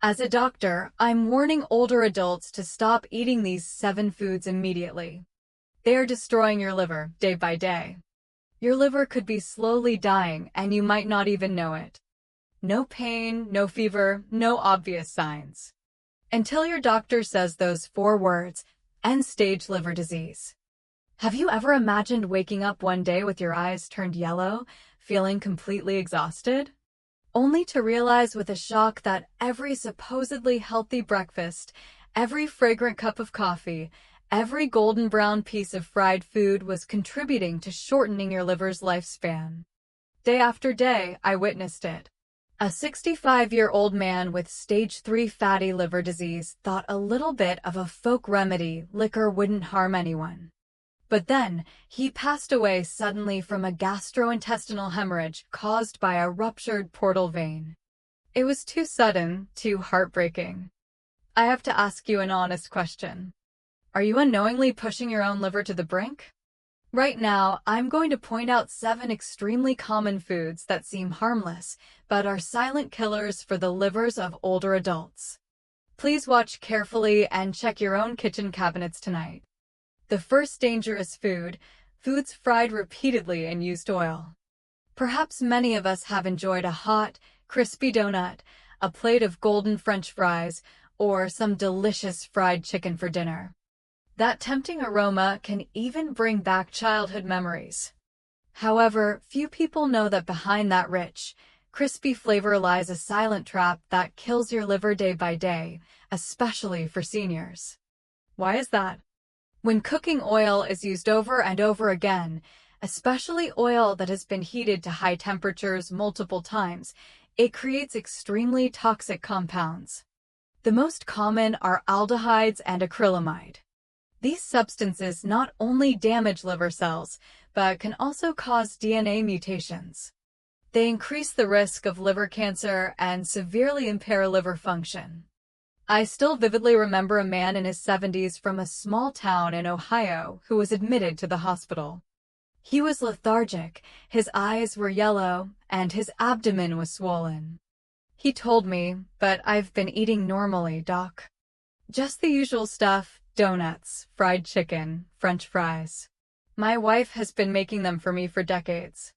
As a doctor, I'm warning older adults to stop eating these 7 foods immediately. They are destroying your liver day by day. Your liver could be slowly dying and you might not even know it. No pain, no fever, no obvious signs. Until your doctor says those 4 words, end-stage liver disease. Have you ever imagined waking up one day with your eyes turned yellow, feeling completely exhausted? Only to realize with a shock that every supposedly healthy breakfast, every fragrant cup of coffee, every golden brown piece of fried food was contributing to shortening your liver's lifespan. Day after day, I witnessed it. A 65-year-old man with stage 3 fatty liver disease thought a little bit of a folk remedy liquor wouldn't harm anyone. But then, he passed away suddenly from a gastrointestinal hemorrhage caused by a ruptured portal vein. It was too sudden, too heartbreaking. I have to ask you an honest question. Are you unknowingly pushing your own liver to the brink? Right now, I'm going to point out 7 extremely common foods that seem harmless, but are silent killers for the livers of older adults. Please watch carefully and check your own kitchen cabinets tonight. The first dangerous food, foods fried repeatedly in used oil. Perhaps many of us have enjoyed a hot, crispy donut, a plate of golden French fries, or some delicious fried chicken for dinner. That tempting aroma can even bring back childhood memories. However, few people know that behind that rich, crispy flavor lies a silent trap that kills your liver day by day, especially for seniors. Why is that? When cooking oil is used over and over again, especially oil that has been heated to high temperatures multiple times, it creates extremely toxic compounds. The most common are aldehydes and acrylamide. These substances not only damage liver cells, but can also cause DNA mutations. They increase the risk of liver cancer and severely impair liver function. I still vividly remember a man in his 70s from a small town in Ohio who was admitted to the hospital. He was lethargic, his eyes were yellow, and his abdomen was swollen. He told me, "But I've been eating normally, doc. Just the usual stuff, donuts, fried chicken, French fries. My wife has been making them for me for decades."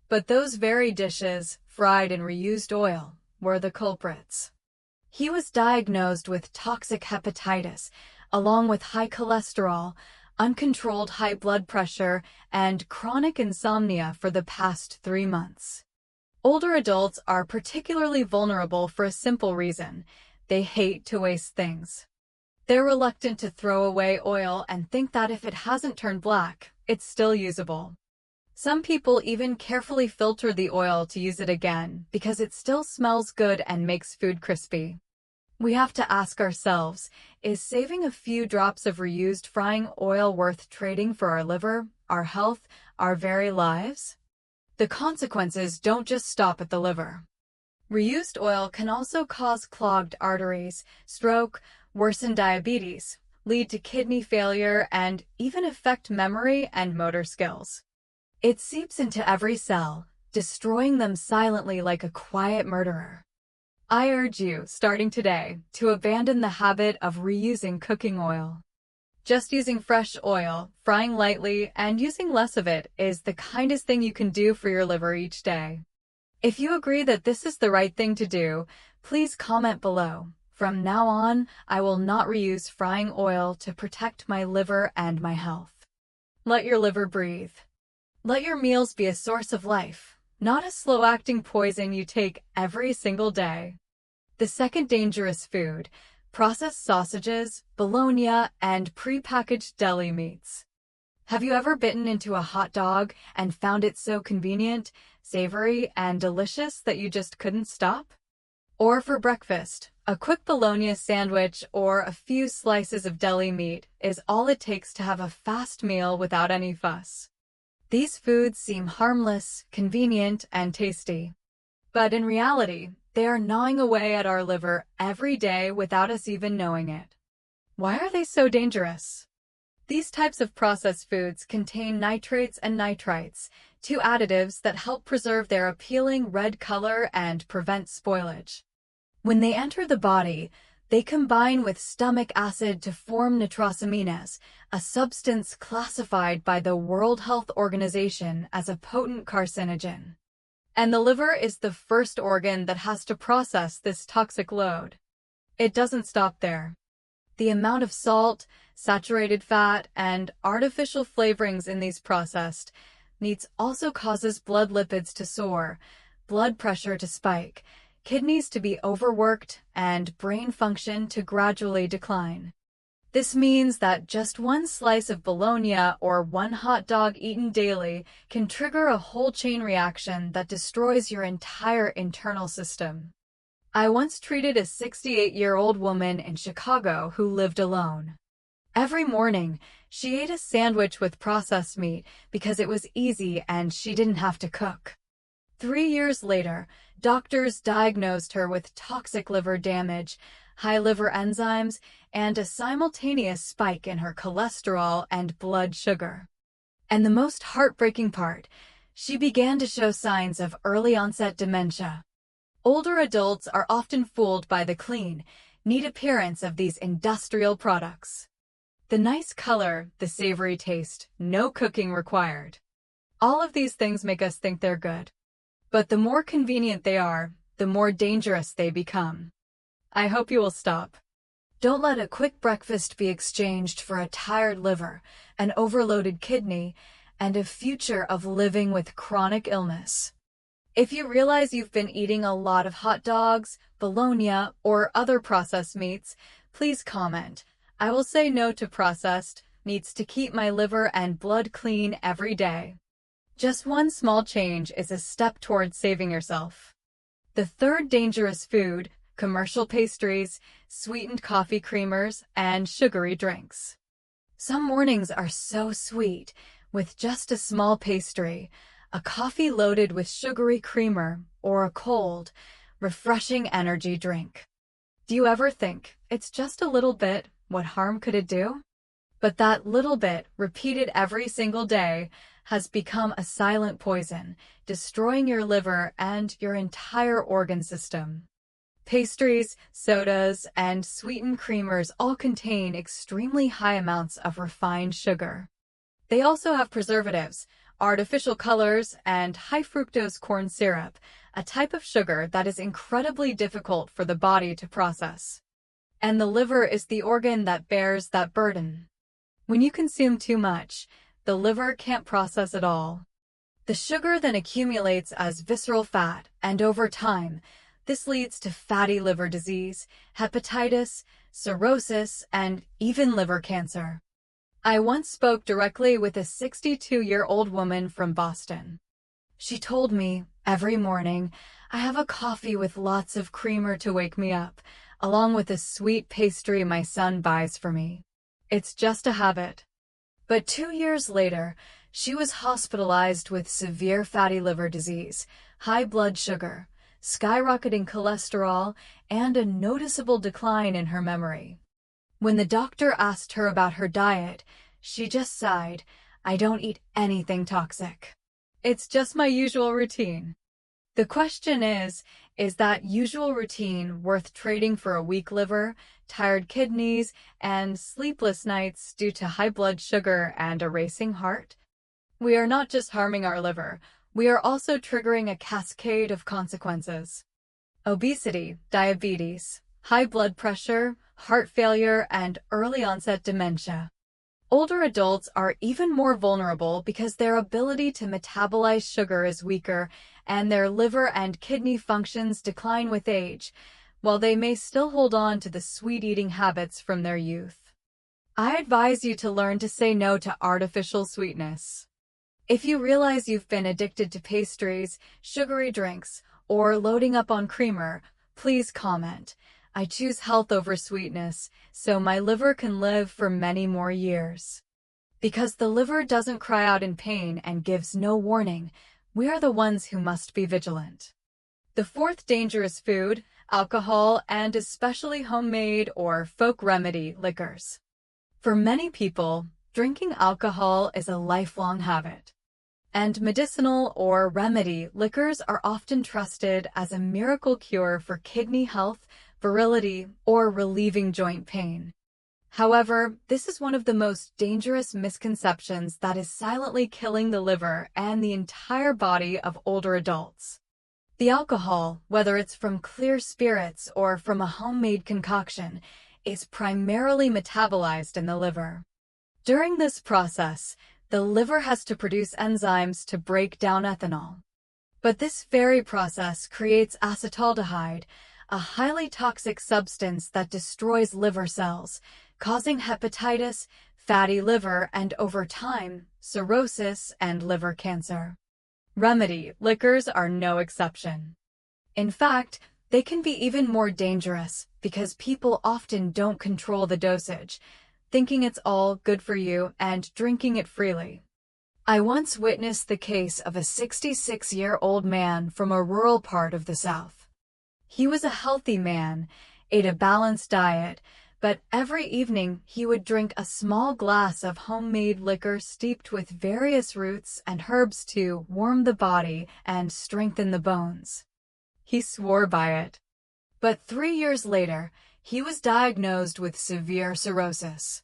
But those very dishes, fried in reused oil, were the culprits. He was diagnosed with toxic hepatitis, along with high cholesterol, uncontrolled high blood pressure, and chronic insomnia for the past 3 months. Older adults are particularly vulnerable for a simple reason: they hate to waste things. They're reluctant to throw away oil and think that if it hasn't turned black, it's still usable. Some people even carefully filter the oil to use it again because it still smells good and makes food crispy. We have to ask ourselves, is saving a few drops of reused frying oil worth trading for our liver, our health, our very lives? The consequences don't just stop at the liver. Reused oil can also cause clogged arteries, stroke, worsen diabetes, lead to kidney failure, and even affect memory and motor skills. It seeps into every cell, destroying them silently like a quiet murderer. I urge you, starting today, to abandon the habit of reusing cooking oil. Just using fresh oil, frying lightly, and using less of it is the kindest thing you can do for your liver each day. If you agree that this is the right thing to do, please comment below. From now on, I will not reuse frying oil to protect my liver and my health. Let your liver breathe. Let your meals be a source of life, not a slow-acting poison you take every single day. The second dangerous food, processed sausages, bologna, and prepackaged deli meats. Have you ever bitten into a hot dog and found it so convenient, savory, and delicious that you just couldn't stop? Or for breakfast, a quick bologna sandwich or a few slices of deli meat is all it takes to have a fast meal without any fuss. These foods seem harmless, convenient, and tasty. But in reality, they are gnawing away at our liver every day without us even knowing it. Why are they so dangerous? These types of processed foods contain nitrates and nitrites, 2 additives that help preserve their appealing red color and prevent spoilage. When they enter the body, they combine with stomach acid to form nitrosamines, a substance classified by the World Health Organization as a potent carcinogen. And the liver is the first organ that has to process this toxic load. It doesn't stop there. The amount of salt, saturated fat, and artificial flavorings in these processed meats also causes blood lipids to soar, blood pressure to spike, kidneys to be overworked, and brain function to gradually decline. This means that just one slice of bologna or one hot dog eaten daily can trigger a whole chain reaction that destroys your entire internal system. I once treated a 68-year-old woman in Chicago who lived alone. Every morning, she ate a sandwich with processed meat because it was easy and she didn't have to cook. 3 years later, doctors diagnosed her with toxic liver damage, high liver enzymes, and a simultaneous spike in her cholesterol and blood sugar. And the most heartbreaking part, she began to show signs of early-onset dementia. Older adults are often fooled by the clean, neat appearance of these industrial products. The nice color, the savory taste, no cooking required. All of these things make us think they're good. But the more convenient they are, the more dangerous they become. I hope you will stop. Don't let a quick breakfast be exchanged for a tired liver, an overloaded kidney, and a future of living with chronic illness. If you realize you've been eating a lot of hot dogs, bologna, or other processed meats, please comment. I will say no to processed meats to keep my liver and blood clean every day. Just one small change is a step towards saving yourself. The third dangerous food, commercial pastries, sweetened coffee creamers, and sugary drinks. Some mornings are so sweet, with just a small pastry, a coffee loaded with sugary creamer, or a cold, refreshing energy drink. Do you ever think, it's just a little bit, what harm could it do? But that little bit, repeated every single day, has become a silent poison, destroying your liver and your entire organ system. Pastries, sodas, and sweetened creamers all contain extremely high amounts of refined sugar. They also have preservatives, artificial colors, and high-fructose corn syrup, a type of sugar that is incredibly difficult for the body to process. And the liver is the organ that bears that burden. When you consume too much, the liver can't process it all. The sugar then accumulates as visceral fat, and over time, this leads to fatty liver disease, hepatitis, cirrhosis, and even liver cancer. I once spoke directly with a 62-year-old woman from Boston. She told me, every morning, I have a coffee with lots of creamer to wake me up, along with a sweet pastry my son buys for me. It's just a habit. But 2 years later, she was hospitalized with severe fatty liver disease, high blood sugar, skyrocketing cholesterol, and a noticeable decline in her memory. When the doctor asked her about her diet, she just sighed, "I don't eat anything toxic. It's just my usual routine." The question is that usual routine worth trading for a weak liver, tired kidneys, and sleepless nights due to high blood sugar and a racing heart? We are not just harming our liver, we are also triggering a cascade of consequences. Obesity, diabetes, high blood pressure, heart failure, and early-onset dementia. Older adults are even more vulnerable because their ability to metabolize sugar is weaker and their liver and kidney functions decline with age, while they may still hold on to the sweet eating habits from their youth. I advise you to learn to say no to artificial sweetness. If you realize you've been addicted to pastries, sugary drinks, or loading up on creamer, please comment. I choose health over sweetness, so my liver can live for many more years. Because the liver doesn't cry out in pain and gives no warning, we are the ones who must be vigilant. The fourth dangerous food, alcohol, and especially homemade or folk remedy liquors. For many people, drinking alcohol is a lifelong habit. And medicinal or remedy liquors are often trusted as a miracle cure for kidney health, virility, or relieving joint pain. However, this is one of the most dangerous misconceptions that is silently killing the liver and the entire body of older adults. The alcohol, whether it's from clear spirits or from a homemade concoction, is primarily metabolized in the liver. During this process, the liver has to produce enzymes to break down ethanol. But this very process creates acetaldehyde, a highly toxic substance that destroys liver cells, causing hepatitis, fatty liver, and over time, cirrhosis and liver cancer. Remedy liquors are no exception. In fact, they can be even more dangerous because people often don't control the dosage, thinking it's all good for you and drinking it freely. I once witnessed the case of a 66-year-old man from a rural part of the South. He was a healthy man, ate a balanced diet, but every evening he would drink a small glass of homemade liquor steeped with various roots and herbs to warm the body and strengthen the bones. He swore by it. But 3 years later, he was diagnosed with severe cirrhosis.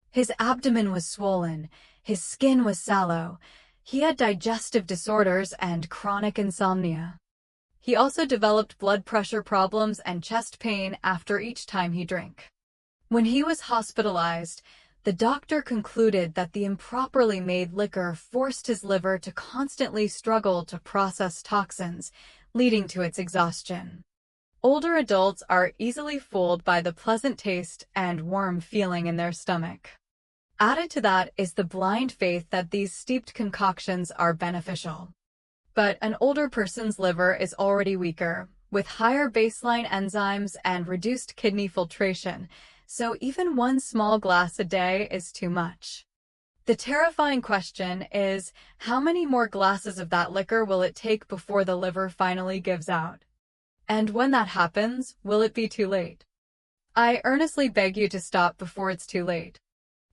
His abdomen was swollen, his skin was sallow, he had digestive disorders and chronic insomnia. He also developed blood pressure problems and chest pain after each time he drank. When he was hospitalized, the doctor concluded that the improperly made liquor forced his liver to constantly struggle to process toxins, leading to its exhaustion. Older adults are easily fooled by the pleasant taste and warm feeling in their stomach. Added to that is the blind faith that these steeped concoctions are beneficial. But an older person's liver is already weaker, with higher baseline enzymes and reduced kidney filtration, so even one small glass a day is too much. The terrifying question is, how many more glasses of that liquor will it take before the liver finally gives out? And when that happens, will it be too late? I earnestly beg you to stop before it's too late.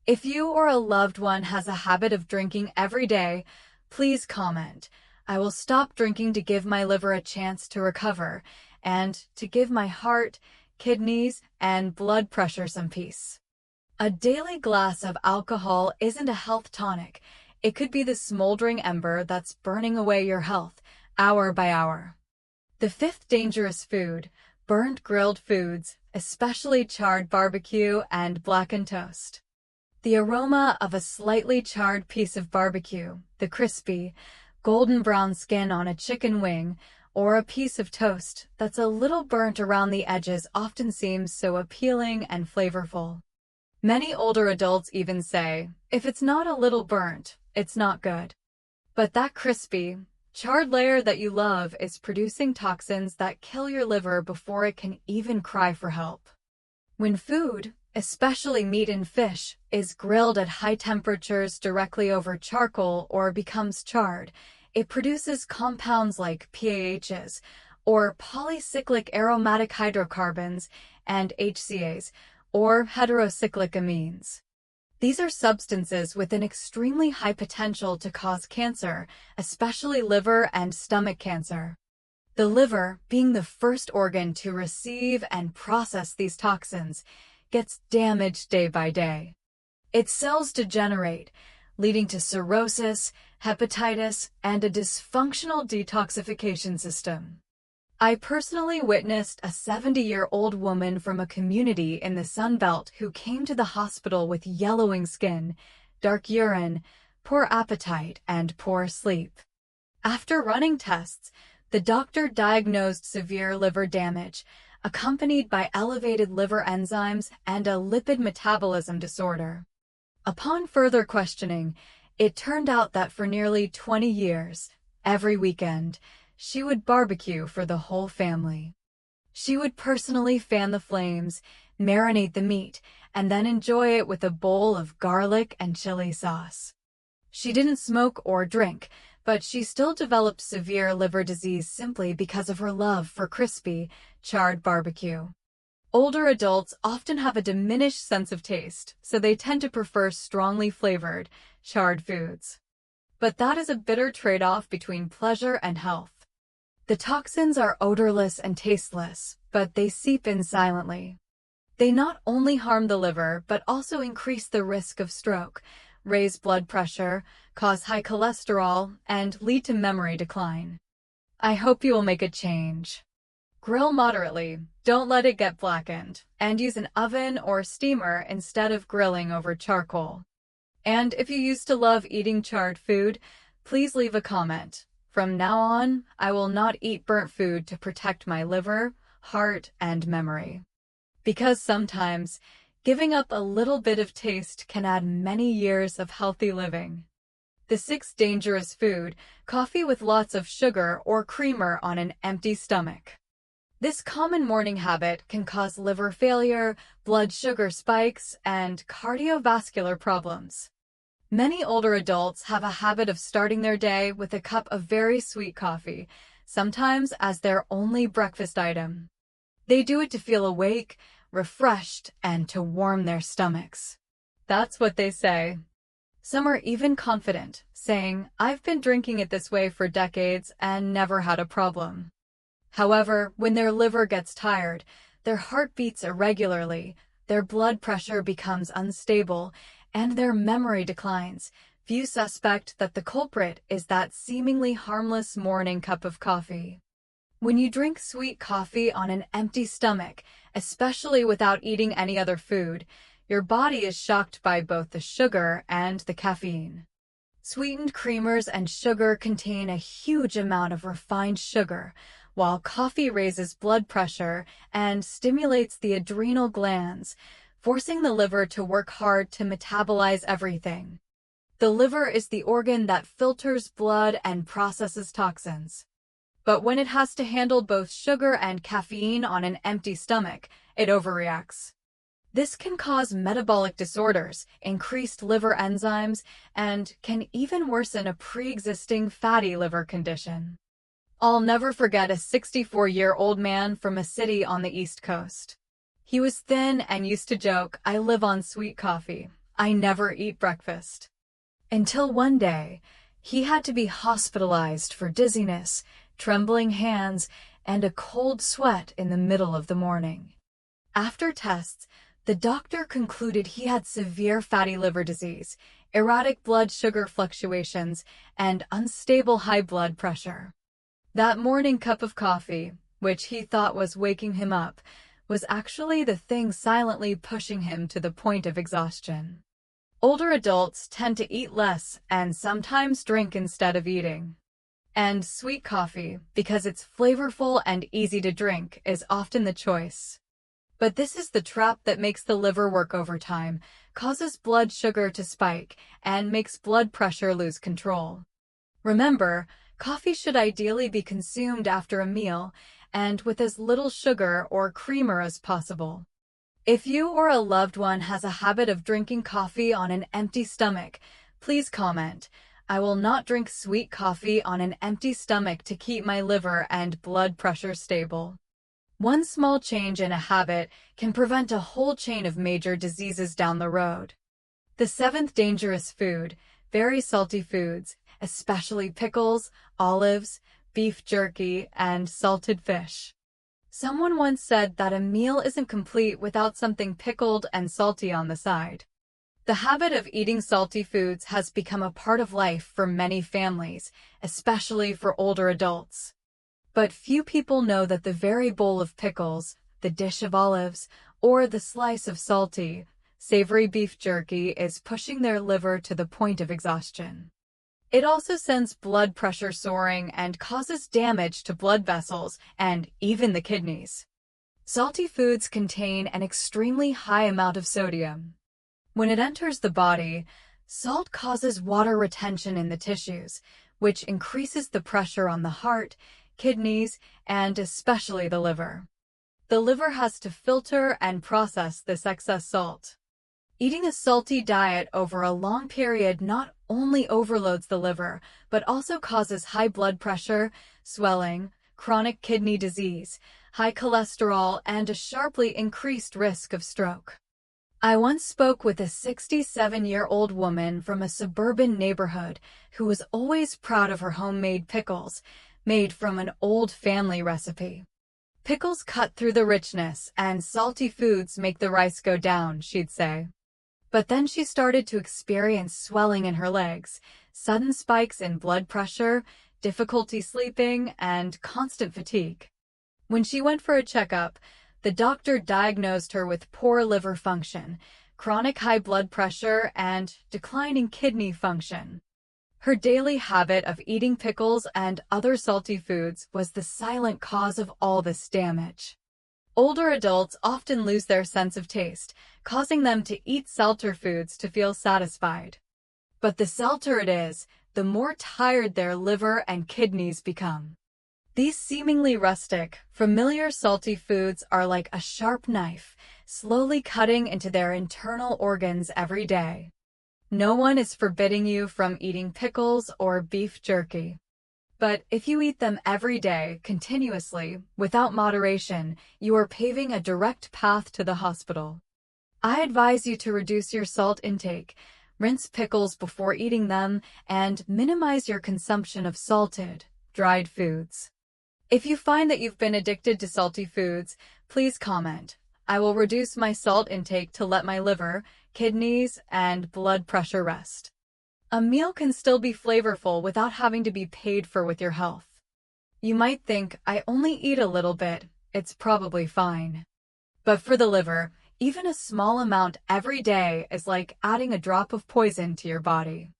If you or a loved one has a habit of drinking every day, please comment. I will stop drinking to give my liver a chance to recover and to give my heart, kidneys, and blood pressure some peace. A daily glass of alcohol isn't a health tonic. It could be the smoldering ember that's burning away your health, hour by hour. The fifth dangerous food, burnt grilled foods, especially charred barbecue and blackened toast. The aroma of a slightly charred piece of barbecue, the crispy, golden brown skin on a chicken wing, or a piece of toast that's a little burnt around the edges often seems so appealing and flavorful. Many older adults even say, if it's not a little burnt, it's not good. But that crispy, charred layer that you love is producing toxins that kill your liver before it can even cry for help. When food, especially meat and fish, is grilled at high temperatures directly over charcoal or becomes charred, it produces compounds like PAHs, or polycyclic aromatic hydrocarbons, and HCAs, or heterocyclic amines. These are substances with an extremely high potential to cause cancer, especially liver and stomach cancer. The liver, being the first organ to receive and process these toxins, gets damaged day by day. Its cells degenerate, leading to cirrhosis, hepatitis, and a dysfunctional detoxification system. I personally witnessed a 70-year-old woman from a community in the Sun Belt who came to the hospital with yellowing skin, dark urine, poor appetite, and poor sleep. After running tests, the doctor diagnosed severe liver damage, accompanied by elevated liver enzymes and a lipid metabolism disorder. Upon further questioning, it turned out that for nearly 20 years, every weekend, she would barbecue for the whole family. She would personally fan the flames, marinate the meat, and then enjoy it with a bowl of garlic and chili sauce. She didn't smoke or drink, but she still developed severe liver disease simply because of her love for crispy, charred barbecue. Older adults often have a diminished sense of taste, so they tend to prefer strongly flavored, charred foods. But that is a bitter trade-off between pleasure and health. The toxins are odorless and tasteless, but they seep in silently. They not only harm the liver, but also increase the risk of stroke, raise blood pressure, cause high cholesterol, and lead to memory decline. I hope you will make a change. Grill moderately, don't let it get blackened, and use an oven or steamer instead of grilling over charcoal. And if you used to love eating charred food, please leave a comment. From now on, I will not eat burnt food to protect my liver, heart, and memory. Because sometimes, giving up a little bit of taste can add many years of healthy living. The sixth dangerous food, coffee with lots of sugar or creamer on an empty stomach. This common morning habit can cause liver failure, blood sugar spikes, and cardiovascular problems. Many older adults have a habit of starting their day with a cup of very sweet coffee, sometimes as their only breakfast item. They do it to feel awake, refreshed, and to warm their stomachs. That's what they say. Some are even confident, saying, "I've been drinking it this way for decades and never had a problem." However, when their liver gets tired, their heart beats irregularly, their blood pressure becomes unstable, and their memory declines, few suspect that the culprit is that seemingly harmless morning cup of coffee. When you drink sweet coffee on an empty stomach, especially without eating any other food, your body is shocked by both the sugar and the caffeine. Sweetened creamers and sugar contain a huge amount of refined sugar, while coffee raises blood pressure and stimulates the adrenal glands, forcing the liver to work hard to metabolize everything. The liver is the organ that filters blood and processes toxins. But when it has to handle both sugar and caffeine on an empty stomach, it overreacts. This can cause metabolic disorders, increased liver enzymes, and can even worsen a pre-existing fatty liver condition. I'll never forget a 64-year-old man from a city on the East Coast. He was thin and used to joke, "I live on sweet coffee. I never eat breakfast." Until one day, he had to be hospitalized for dizziness, trembling hands, and a cold sweat in the middle of the morning. After tests, the doctor concluded he had severe fatty liver disease, erratic blood sugar fluctuations, and unstable high blood pressure. That morning cup of coffee, which he thought was waking him up, was actually the thing silently pushing him to the point of exhaustion. Older adults tend to eat less and sometimes drink instead of eating. And sweet coffee, because it's flavorful and easy to drink, is often the choice. But this is the trap that makes the liver work overtime, causes blood sugar to spike, and makes blood pressure lose control. Remember, coffee should ideally be consumed after a meal and with as little sugar or creamer as possible. If you or a loved one has a habit of drinking coffee on an empty stomach, please comment. I will not drink sweet coffee on an empty stomach to keep my liver and blood pressure stable. One small change in a habit can prevent a whole chain of major diseases down the road. The seventh dangerous food, very salty foods, especially pickles, olives, beef jerky, and salted fish. Someone once said that a meal isn't complete without something pickled and salty on the side. The habit of eating salty foods has become a part of life for many families, especially for older adults. But few people know that the very bowl of pickles, the dish of olives, or the slice of salty, savory beef jerky is pushing their liver to the point of exhaustion. It also sends blood pressure soaring and causes damage to blood vessels and even the kidneys. Salty foods contain an extremely high amount of sodium. When it enters the body, salt causes water retention in the tissues, which increases the pressure on the heart, kidneys, and especially the liver. The liver has to filter and process this excess salt. Eating a salty diet over a long period not only overloads the liver, but also causes high blood pressure, swelling, chronic kidney disease, high cholesterol, and a sharply increased risk of stroke. I once spoke with a 67-year-old woman from a suburban neighborhood who was always proud of her homemade pickles, made from an old family recipe. Pickles cut through the richness, and salty foods make the rice go down, she'd say. But then she started to experience swelling in her legs, sudden spikes in blood pressure, difficulty sleeping, and constant fatigue. When she went for a checkup, the doctor diagnosed her with poor liver function, chronic high blood pressure, and declining kidney function. Her daily habit of eating pickles and other salty foods was the silent cause of all this damage. Older adults often lose their sense of taste, causing them to eat salter foods to feel satisfied. But the salter it is, the more tired their liver and kidneys become. These seemingly rustic, familiar salty foods are like a sharp knife, slowly cutting into their internal organs every day. No one is forbidding you from eating pickles or beef jerky. But if you eat them every day, continuously, without moderation, you are paving a direct path to the hospital. I advise you to reduce your salt intake, rinse pickles before eating them, and minimize your consumption of salted, dried foods. If you find that you've been addicted to salty foods, please comment. I will reduce my salt intake to let my liver, kidneys, and blood pressure rest. A meal can still be flavorful without having to be paid for with your health. You might think, I only eat a little bit, it's probably fine. But for the liver, even a small amount every day is like adding a drop of poison to your body.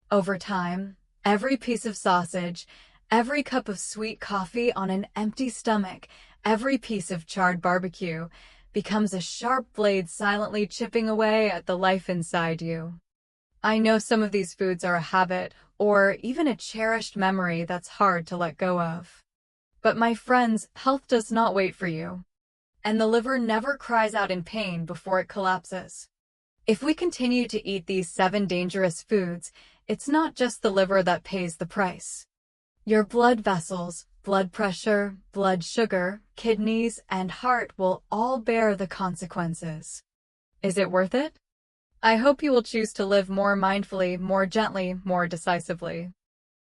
Over time, every piece of sausage, every cup of sweet coffee on an empty stomach, every piece of charred barbecue, becomes a sharp blade silently chipping away at the life inside you. I know some of these foods are a habit, or even a cherished memory that's hard to let go of. But my friends, health does not wait for you. And the liver never cries out in pain before it collapses. If we continue to eat these 7 dangerous foods, it's not just the liver that pays the price. Your blood vessels, blood pressure, blood sugar, kidneys, and heart will all bear the consequences. Is it worth it? I hope you will choose to live more mindfully, more gently, more decisively.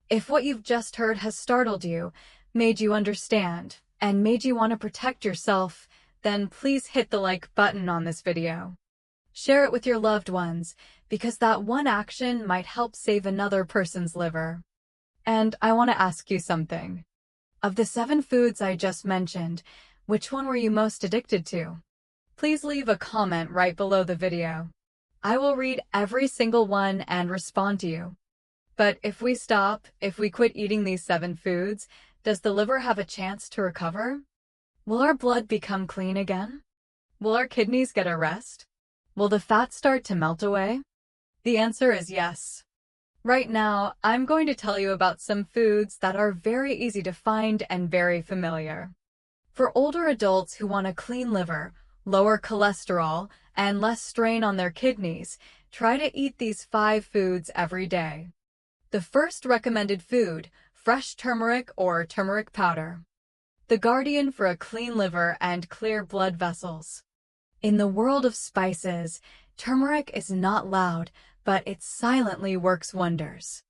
If what you've just heard has startled you, made you understand, and made you want to protect yourself, then please hit the like button on this video. Share it with your loved ones, because that one action might help save another person's liver. And I want to ask you something. Of the 7 foods I just mentioned, which one were you most addicted to? Please leave a comment right below the video. I will read every single one and respond to you. But if we quit eating these 7 foods, does the liver have a chance to recover? Will our blood become clean again? Will our kidneys get a rest? Will the fat start to melt away? The answer is yes. Right now, I'm going to tell you about some foods that are very easy to find and very familiar. For older adults who want a clean liver, lower cholesterol, and less strain on their kidneys, try to eat these 5 foods every day. The first recommended food, fresh turmeric or turmeric powder. The guardian for a clean liver and clear blood vessels. In the world of spices, turmeric is not loud, but it silently works wonders.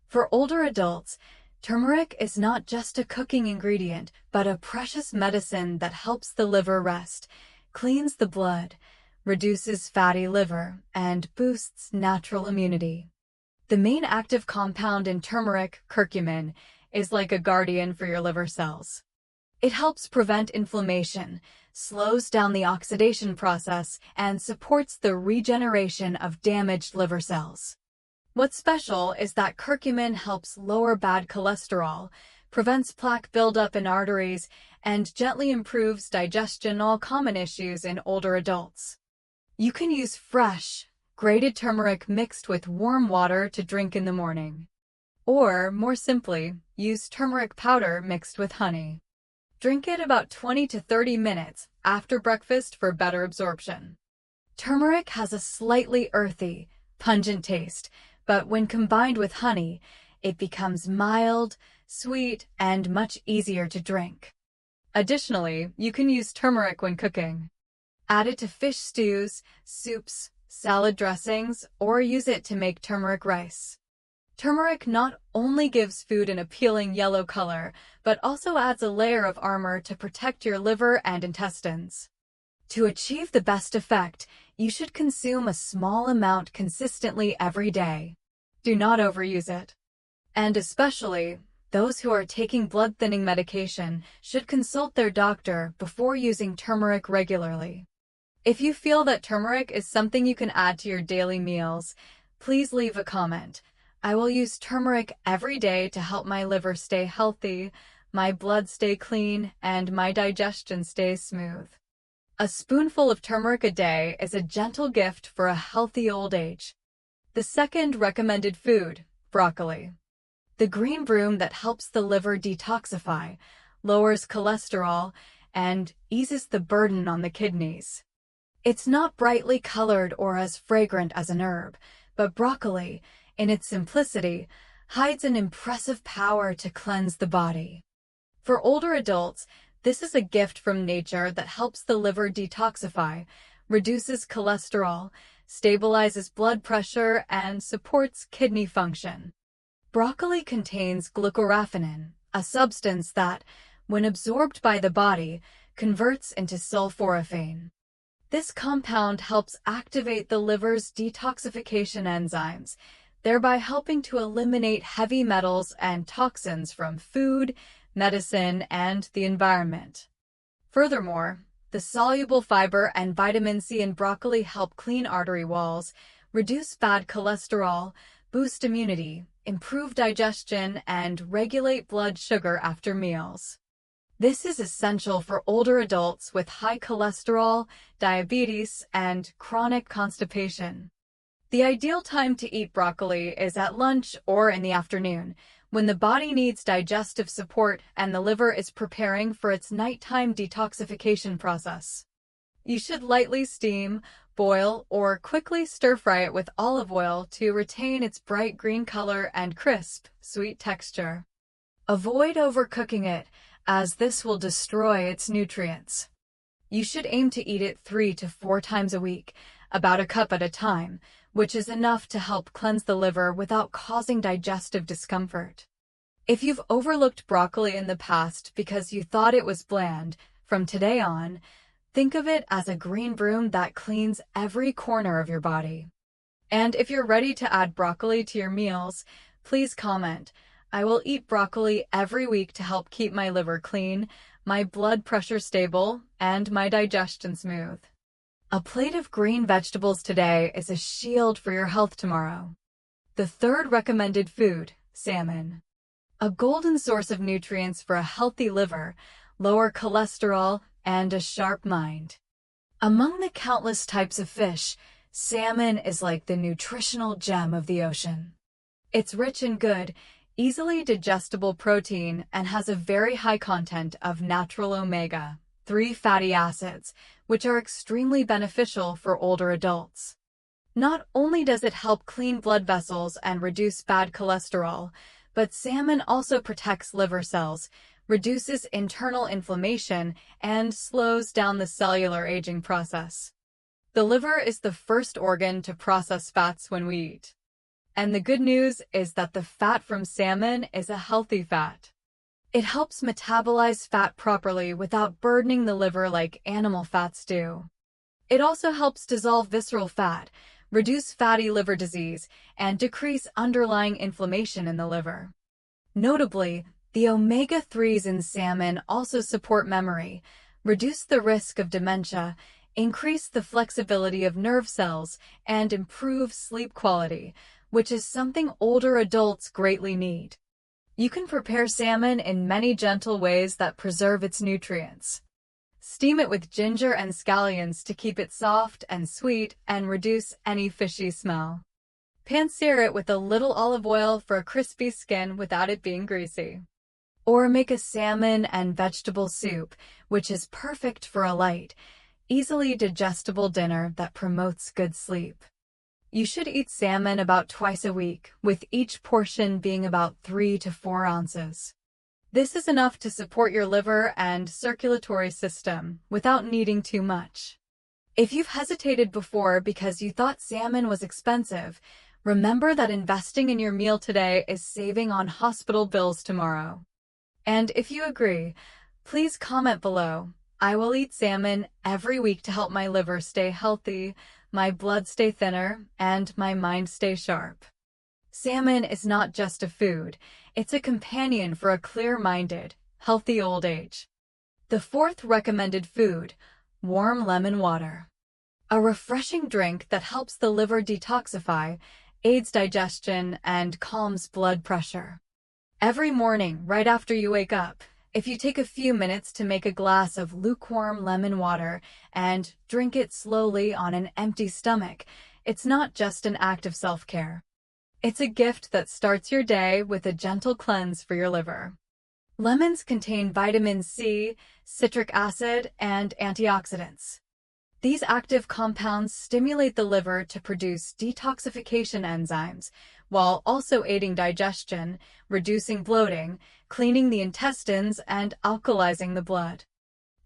For older adults, turmeric is not just a cooking ingredient, but a precious medicine that helps the liver rest, cleans the blood, reduces fatty liver, and boosts natural immunity. The main active compound in turmeric, curcumin, is like a guardian for your liver cells. It helps prevent inflammation, slows down the oxidation process, and supports the regeneration of damaged liver cells. What's special is that curcumin helps lower bad cholesterol, prevents plaque buildup in arteries, and gently improves digestion, all common issues in older adults. You can use fresh, grated turmeric mixed with warm water to drink in the morning. Or, more simply, use turmeric powder mixed with honey. Drink it about 20 to 30 minutes after breakfast for better absorption. Turmeric has a slightly earthy, pungent taste, but when combined with honey, it becomes mild, sweet, and much easier to drink. Additionally, you can use turmeric when cooking. Add it to fish stews, soups, salad dressings, or use it to make turmeric rice. Turmeric not only gives food an appealing yellow color, but also adds a layer of armor to protect your liver and intestines. To achieve the best effect, you should consume a small amount consistently every day. Do not overuse it. And especially, those who are taking blood-thinning medication should consult their doctor before using turmeric regularly. If you feel that turmeric is something you can add to your daily meals, please leave a comment. I will use turmeric every day to help my liver stay healthy, my blood stay clean, and my digestion stay smooth. A spoonful of turmeric a day is a gentle gift for a healthy old age. The second recommended food, broccoli. The green broom that helps the liver detoxify, lowers cholesterol, and eases the burden on the kidneys. It's not brightly colored or as fragrant as an herb, but broccoli, in its simplicity, hides an impressive power to cleanse the body. For older adults, this is a gift from nature that helps the liver detoxify, reduces cholesterol, stabilizes blood pressure, and supports kidney function. Broccoli contains glucoraphanin, a substance that, when absorbed by the body, converts into sulforaphane. This compound helps activate the liver's detoxification enzymes, thereby helping to eliminate heavy metals and toxins from food, medicine, and the environment. Furthermore, the soluble fiber and vitamin C in broccoli help clean artery walls, reduce bad cholesterol, boost immunity, improve digestion, and regulate blood sugar after meals. This is essential for older adults with high cholesterol, diabetes, and chronic constipation. The ideal time to eat broccoli is at lunch or in the afternoon, when the body needs digestive support and the liver is preparing for its nighttime detoxification process. You should lightly steam, boil, or quickly stir-fry it with olive oil to retain its bright green color and crisp, sweet texture. Avoid overcooking it, as this will destroy its nutrients. You should aim to eat it 3 to 4 times a week, about a cup at a time, which is enough to help cleanse the liver without causing digestive discomfort. If you've overlooked broccoli in the past because you thought it was bland, from today on, think of it as a green broom that cleans every corner of your body. And if you're ready to add broccoli to your meals, please comment. I will eat broccoli every week to help keep my liver clean, my blood pressure stable, and my digestion smooth. A plate of green vegetables today is a shield for your health tomorrow. The third recommended food, salmon. A golden source of nutrients for a healthy liver, lower cholesterol, and a sharp mind. Among the countless types of fish, salmon is like the nutritional gem of the ocean. It's rich in good, easily digestible protein and has a very high content of natural omega-3 fatty acids, which are extremely beneficial for older adults. Not only does it help clean blood vessels and reduce bad cholesterol, but salmon also protects liver cells, reduces internal inflammation, and slows down the cellular aging process. The liver is the first organ to process fats when we eat. And the good news is that the fat from salmon is a healthy fat. It helps metabolize fat properly without burdening the liver like animal fats do. It also helps dissolve visceral fat, reduce fatty liver disease, and decrease underlying inflammation in the liver. Notably, the omega-3s in salmon also support memory, reduce the risk of dementia, increase the flexibility of nerve cells, and improve sleep quality, which is something older adults greatly need. You can prepare salmon in many gentle ways that preserve its nutrients. Steam it with ginger and scallions to keep it soft and sweet and reduce any fishy smell. Pan-sear it with a little olive oil for a crispy skin without it being greasy. Or make a salmon and vegetable soup, which is perfect for a light, easily digestible dinner that promotes good sleep. You should eat salmon about twice a week, with each portion being about 3 to 4 ounces. This is enough to support your liver and circulatory system without needing too much. If you've hesitated before because you thought salmon was expensive, remember that investing in your meal today is saving on hospital bills tomorrow. And if you agree, please comment below. I will eat salmon every week to help my liver stay healthy, my blood stay thinner, and my mind stay sharp. Salmon is not just a food, it's a companion for a clear-minded, healthy old age. The fourth recommended food, warm lemon water. A refreshing drink that helps the liver detoxify, aids digestion, and calms blood pressure. Every morning, right after you wake up, if you take a few minutes to make a glass of lukewarm lemon water and drink it slowly on an empty stomach, it's not just an act of self-care. It's a gift that starts your day with a gentle cleanse for your liver. Lemons contain vitamin C, citric acid, and antioxidants. These active compounds stimulate the liver to produce detoxification enzymes, while also aiding digestion, reducing bloating, cleaning the intestines, and alkalizing the blood.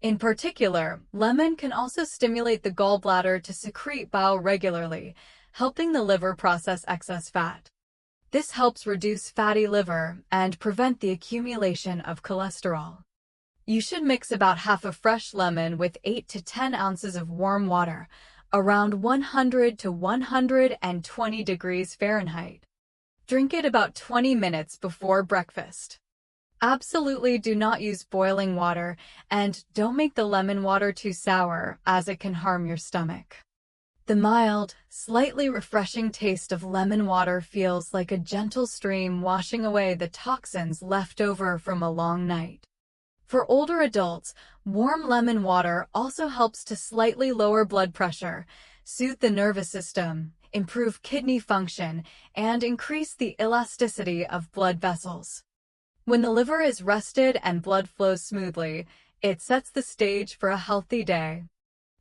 In particular, lemon can also stimulate the gallbladder to secrete bile regularly, helping the liver process excess fat. This helps reduce fatty liver and prevent the accumulation of cholesterol. You should mix about half a fresh lemon with 8 to 10 ounces of warm water, around 100 to 120 degrees Fahrenheit. Drink it about 20 minutes before breakfast. Absolutely do not use boiling water, and don't make the lemon water too sour, as it can harm your stomach. The mild, slightly refreshing taste of lemon water feels like a gentle stream washing away the toxins left over from a long night. For older adults, warm lemon water also helps to slightly lower blood pressure, soothe the nervous system, improve kidney function, and increase the elasticity of blood vessels. When the liver is rested and blood flows smoothly, it sets the stage for a healthy day.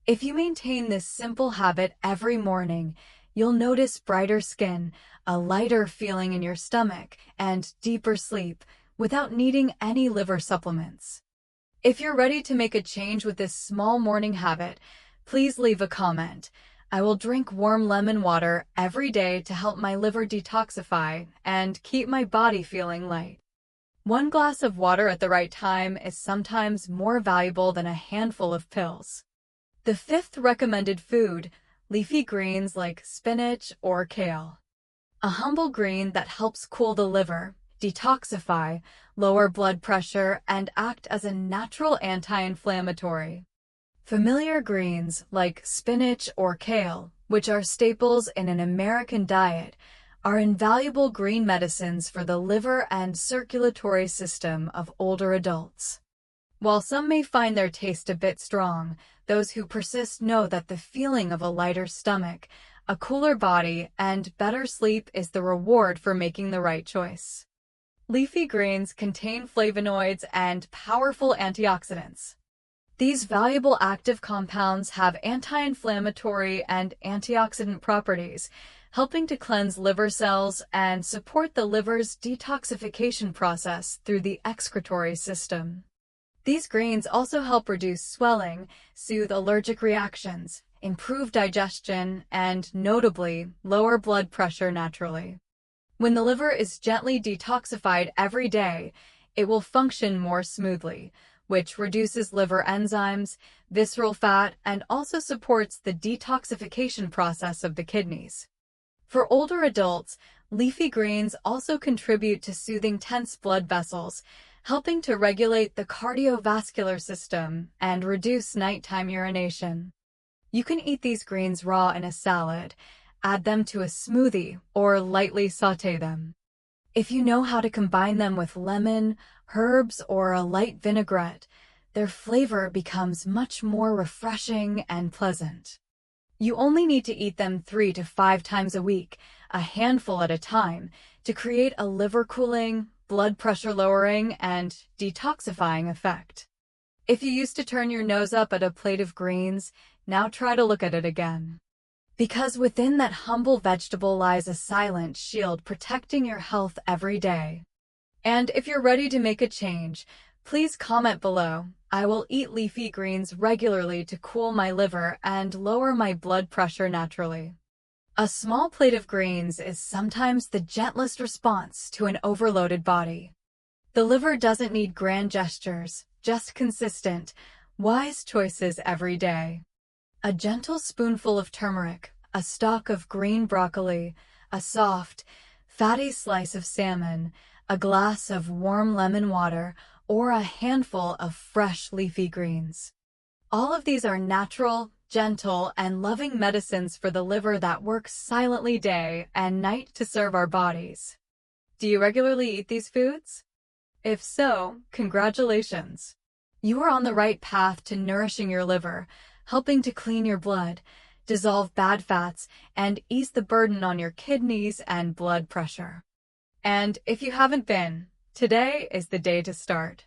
If you maintain this simple habit every morning, you'll notice brighter skin, a lighter feeling in your stomach, and deeper sleep, without needing any liver supplements. If you're ready to make a change with this small morning habit, please leave a comment. I will drink warm lemon water every day to help my liver detoxify and keep my body feeling light. One glass of water at the right time is sometimes more valuable than a handful of pills. The fifth recommended food, leafy greens like spinach or kale. A humble green that helps cool the liver, detoxify, lower blood pressure, and act as a natural anti-inflammatory. Familiar greens like spinach or kale, which are staples in an American diet, are invaluable green medicines for the liver and circulatory system of older adults. While some may find their taste a bit strong, those who persist know that the feeling of a lighter stomach, a cooler body, and better sleep is the reward for making the right choice. Leafy greens contain flavonoids and powerful antioxidants. These valuable active compounds have anti-inflammatory and antioxidant properties, helping to cleanse liver cells and support the liver's detoxification process through the excretory system. These greens also help reduce swelling, soothe allergic reactions, improve digestion, and, notably, lower blood pressure naturally. When the liver is gently detoxified every day, it will function more smoothly, which reduces liver enzymes, visceral fat, and also supports the detoxification process of the kidneys. For older adults, leafy greens also contribute to soothing tense blood vessels, helping to regulate the cardiovascular system and reduce nighttime urination. You can eat these greens raw in a salad, add them to a smoothie, or lightly sauté them. If you know how to combine them with lemon, herbs, or a light vinaigrette, their flavor becomes much more refreshing and pleasant. You only need to eat them 3 to 5 times a week, a handful at a time, to create a liver-cooling, blood pressure-lowering, and detoxifying effect. If you used to turn your nose up at a plate of greens, now try to look at it again. Because within that humble vegetable lies a silent shield protecting your health every day. And if you're ready to make a change, Please comment below. I will eat leafy greens regularly to cool my liver and lower my blood pressure naturally. A small plate of greens is sometimes the gentlest response to an overloaded body. The liver doesn't need grand gestures, just consistent, wise choices every day. A gentle spoonful of turmeric, a stalk of green broccoli, a soft, fatty slice of salmon, a glass of warm lemon water, or a handful of fresh leafy greens. All of these are natural, gentle, and loving medicines for the liver that work silently day and night to serve our bodies. Do you regularly eat these foods? If so, congratulations! You are on the right path to nourishing your liver, helping to clean your blood, dissolve bad fats, and ease the burden on your kidneys and blood pressure. And if you haven't been, today is the day to start.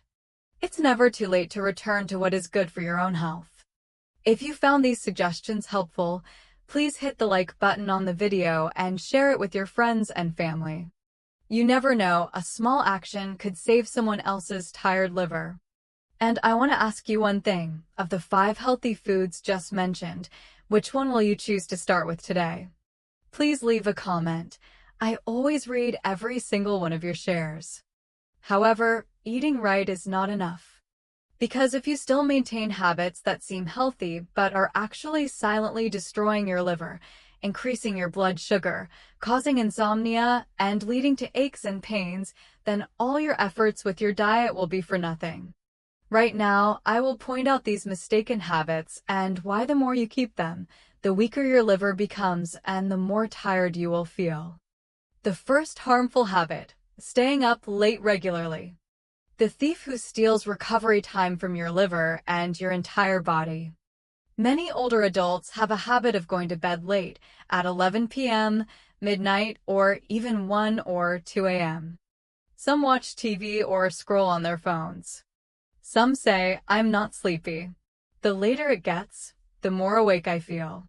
It's never too late to return to what is good for your own health. If you found these suggestions helpful, please hit the like button on the video and share it with your friends and family. You never know, a small action could save someone else's tired liver. And I want to ask you one thing. Of the 5 healthy foods just mentioned, which one will you choose to start with today? Please leave a comment. I always read every single one of your shares. However, eating right is not enough. Because if you still maintain habits that seem healthy but are actually silently destroying your liver, increasing your blood sugar, causing insomnia, and leading to aches and pains, then all your efforts with your diet will be for nothing. Right now, I will point out these mistaken habits and why the more you keep them, the weaker your liver becomes and the more tired you will feel. The first harmful habit: staying up late regularly. The thief who steals recovery time from your liver and your entire body. Many older adults have a habit of going to bed late, at 11 p.m., midnight, or even 1 or 2 a.m. Some watch TV or scroll on their phones. Some say, "I'm not sleepy. The later it gets, the more awake I feel."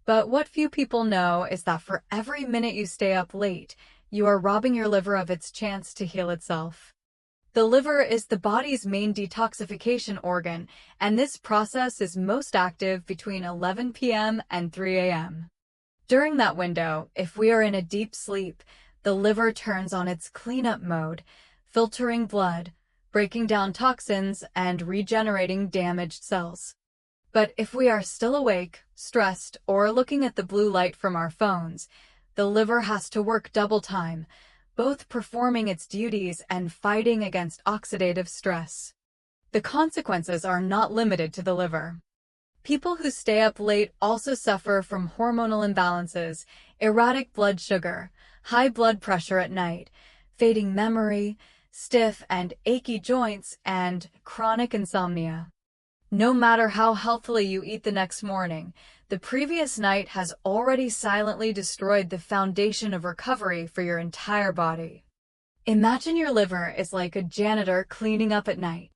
But what few people know is that for every minute you stay up late, you are robbing your liver of its chance to heal itself. The liver is the body's main detoxification organ, and this process is most active between 11 p.m. and 3 a.m. During that window, if we are in a deep sleep, the liver turns on its cleanup mode, filtering blood, breaking down toxins, and regenerating damaged cells. But if we are still awake, stressed, or looking at the blue light from our phones, the liver has to work double time, both performing its duties and fighting against oxidative stress. The consequences are not limited to the liver. People who stay up late also suffer from hormonal imbalances, erratic blood sugar, high blood pressure at night, fading memory, stiff and achy joints, and chronic insomnia. No matter how healthily you eat the next morning, the previous night has already silently destroyed the foundation of recovery for your entire body. Imagine your liver is like a janitor cleaning up at night.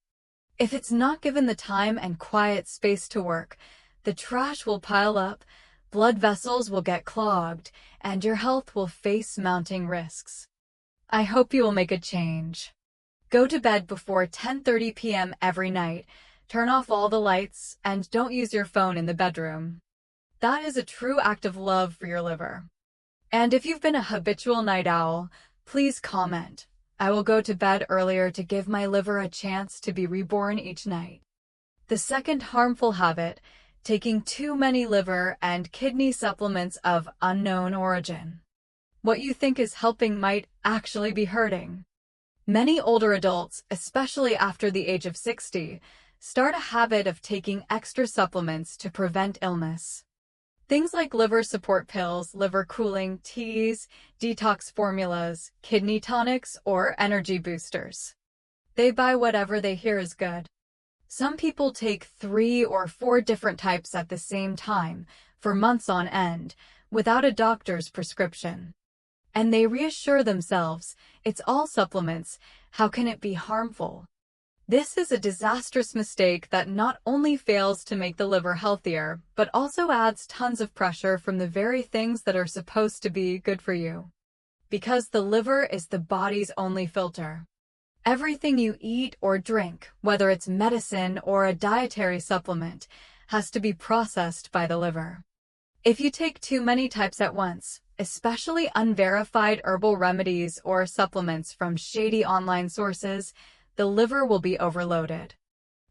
If it's not given the time and quiet space to work, the trash will pile up, blood vessels will get clogged, and your health will face mounting risks. I hope you will make a change. Go to bed before 10:30 p.m. every night, turn off all the lights, and don't use your phone in the bedroom. That is a true act of love for your liver. And if you've been a habitual night owl, please comment. I will go to bed earlier to give my liver a chance to be reborn each night. The second harmful habit: taking too many liver and kidney supplements of unknown origin. What you think is helping might actually be hurting. Many older adults, especially after the age of 60, start a habit of taking extra supplements to prevent illness. Things like liver support pills, liver cooling teas, detox formulas, kidney tonics, or energy boosters. They buy whatever they hear is good. Some people take 3 or 4 different types at the same time, for months on end, without a doctor's prescription. And they reassure themselves, it's all supplements, how can it be harmful? This is a disastrous mistake that not only fails to make the liver healthier, but also adds tons of pressure from the very things that are supposed to be good for you. Because the liver is the body's only filter. Everything you eat or drink, whether it's medicine or a dietary supplement, has to be processed by the liver. If you take too many types at once, especially unverified herbal remedies or supplements from shady online sources, the liver will be overloaded.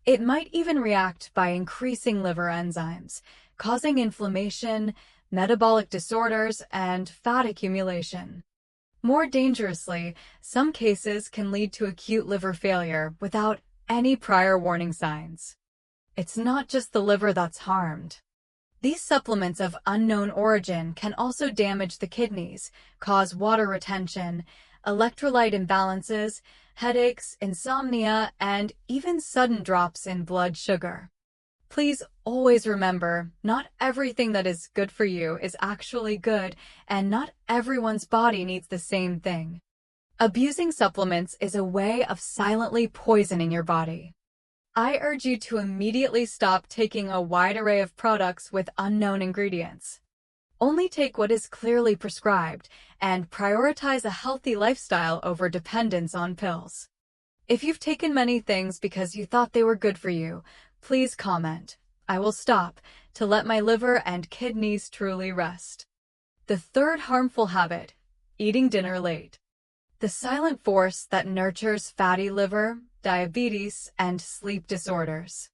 It might even react by increasing liver enzymes, causing inflammation, metabolic disorders, and fat accumulation. More dangerously, some cases can lead to acute liver failure without any prior warning signs. It's not just the liver that's harmed. These supplements of unknown origin can also damage the kidneys, cause water retention, electrolyte imbalances, headaches, insomnia, and even sudden drops in blood sugar. Please always remember, not everything that is good for you is actually good, and not everyone's body needs the same thing. Abusing supplements is a way of silently poisoning your body. I urge you to immediately stop taking a wide array of products with unknown ingredients. Only take what is clearly prescribed and prioritize a healthy lifestyle over dependence on pills. If you've taken many things because you thought they were good for you, please comment. I will stop to let my liver and kidneys truly rest. The third harmful habit: eating dinner late. The silent force that nurtures fatty liver, diabetes, and sleep disorders.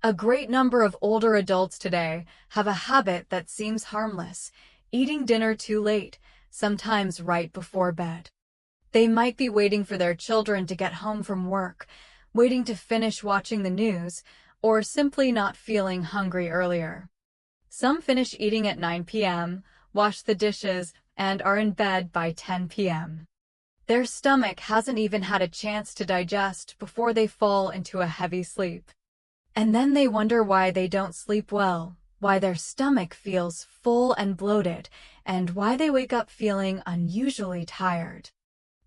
A great number of older adults today have a habit that seems harmless: eating dinner too late, sometimes right before bed. They might be waiting for their children to get home from work, waiting to finish watching the news, or simply not feeling hungry earlier. Some finish eating at 9 p.m., wash the dishes, and are in bed by 10 p.m. Their stomach hasn't even had a chance to digest before they fall into a heavy sleep. And then they wonder why they don't sleep well, why their stomach feels full and bloated, and why they wake up feeling unusually tired.